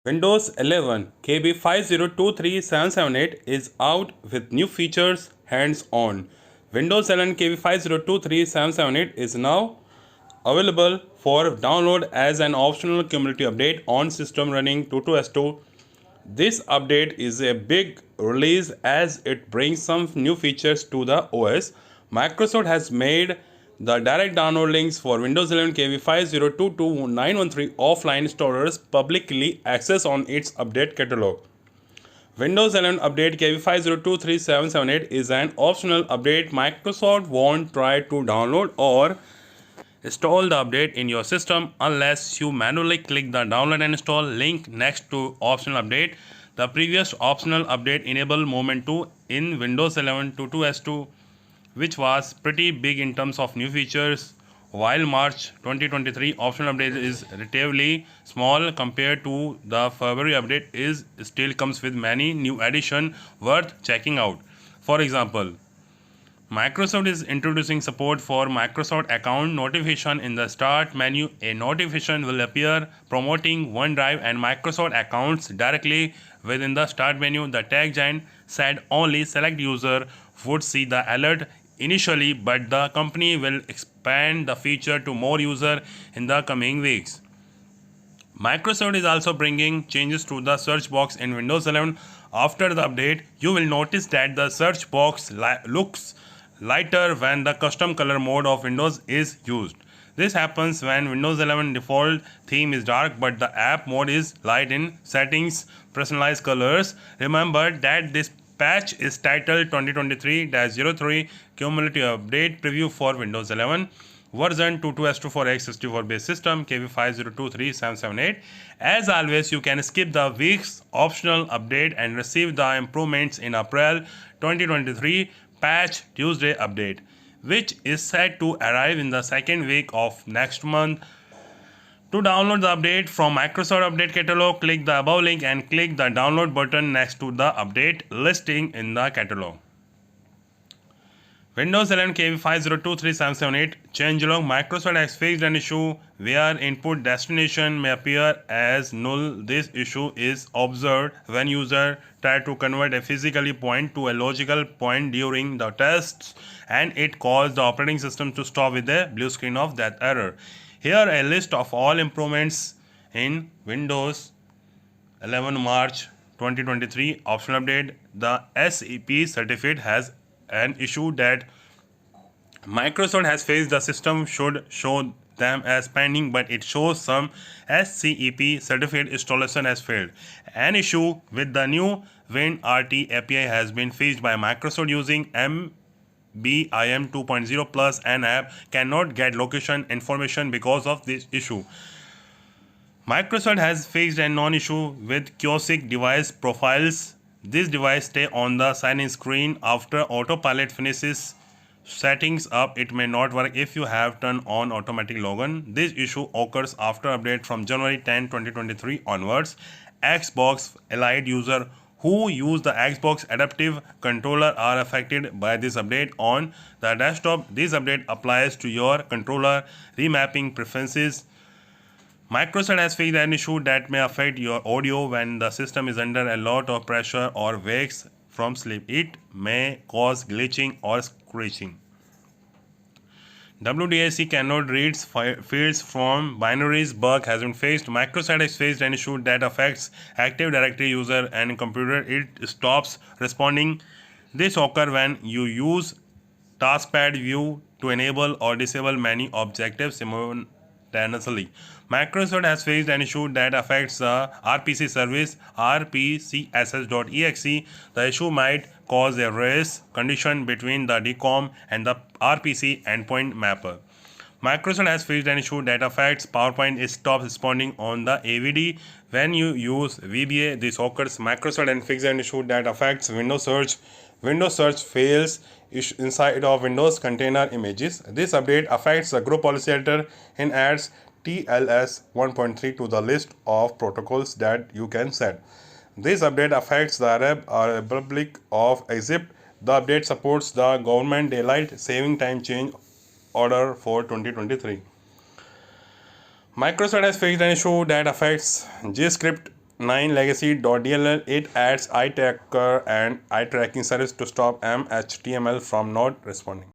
Windows 11 KB5023778 is out with new features hands-on. Windows 11 KB5023778 is now available for download as an optional community update on system running 22S2. This update is a big release as it brings some new features to the OS. Microsoft has made the direct download links for Windows 11 KB5022913 offline storage publicly accessed on its update catalog. Windows 11 Update KB5023778 is an optional update. Microsoft won't try to download or install the update in your system unless you manually click the download and install link next to optional update. The previous optional update enabled Movement 2 in Windows 11 to 2S2, which was pretty big in terms of new features, while March 2023 optional update is relatively small compared to the February update is still comes with many new additions worth checking out. For example, Microsoft is introducing support for Microsoft account notification in the start menu. A notification will appear promoting OneDrive and Microsoft accounts directly within the start menu. The tech giant said only select user would see the alert initially, but the company will expand the feature to more users in the coming weeks. Microsoft is also bringing changes to the search box in Windows 11. After the update, you will notice that the search box looks lighter when the custom color mode of Windows is used. This happens when Windows 11 default theme is dark but the app mode is light. In settings, personalize colors. Remember that this patch is titled 2023-03 Cumulative Update Preview for Windows 11 version 22S2 for x64 based system KB5023778. As always, you can skip the week's optional update and receive the improvements in April 2023 patch Tuesday update, which is set to arrive in the second week of next month. To download the update from Microsoft Update Catalog, click the above link and click the download button next to the update listing in the catalog. Windows 11 KB5023778 changelog. Microsoft has fixed an issue where input destination may appear as null. This issue is observed when user try to convert a physical point to a logical point during the tests, and it caused the operating system to stop with a blue screen of that error. Here a list of all improvements in Windows 11 March 2023 optional update. The SEP certificate has an issue that Microsoft has faced. The system should show them as pending, but it shows some SCEP certificate installation has failed. An issue with the new WinRT API has been fixed by Microsoft using MBIM 2.0 plus. An app cannot get location information because of this issue. Microsoft has fixed a non-issue with Kiosk device profiles. This device stay on the sign-in screen after autopilot finishes settings up. It may not work if you have turned on automatic login. This issue occurs after update from January 10, 2023 onwards. Xbox Elite user who use the Xbox Adaptive Controller are affected by this update on the desktop. This update applies to your controller remapping preferences. Microsoft has fixed an issue that may affect your audio when the system is under a lot of pressure or wakes from sleep. It may cause glitching or screeching. WDAC cannot read fields from binaries. Bug has been fixed. Microsoft has faced an issue that affects Active Directory user and computer. It stops responding. This occurs when you use taskpad view to enable or disable many objectives simultaneously. Microsoft has faced an issue that affects the RPC service rpcss.exe. The issue might cause a race condition between the DCOM and the RPC endpoint mapper. Microsoft has faced an issue that affects PowerPoint. It stops responding on the AVD when you use VBA. This occurs. Microsoft has fixed an issue that affects Windows Search. Windows Search fails inside of Windows container images. This update affects the group policy editor and adds TLS 1.3 to the list of protocols that you can set. This update affects the Arab Republic of Egypt. The update supports the government daylight saving time change order for 2023. Microsoft has fixed an issue that affects JavaScript 9 legacy.dll, it adds eye tracker and eye tracking service to stop MHTML from not responding.